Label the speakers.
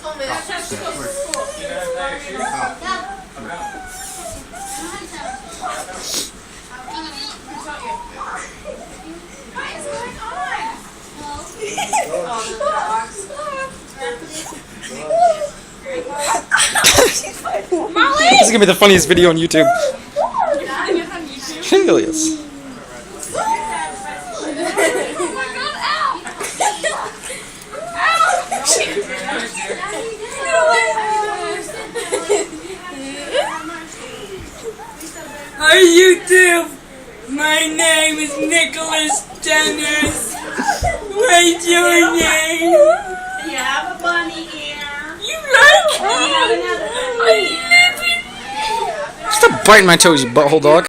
Speaker 1: This is gonna be the funniest video on YouTube. Alias.
Speaker 2: Hi YouTube! My name is Nicholas Jenners. What's your name?
Speaker 3: You have a bunny ear.
Speaker 2: You like it? I love it!
Speaker 1: Stop biting my toes, you butthole dog.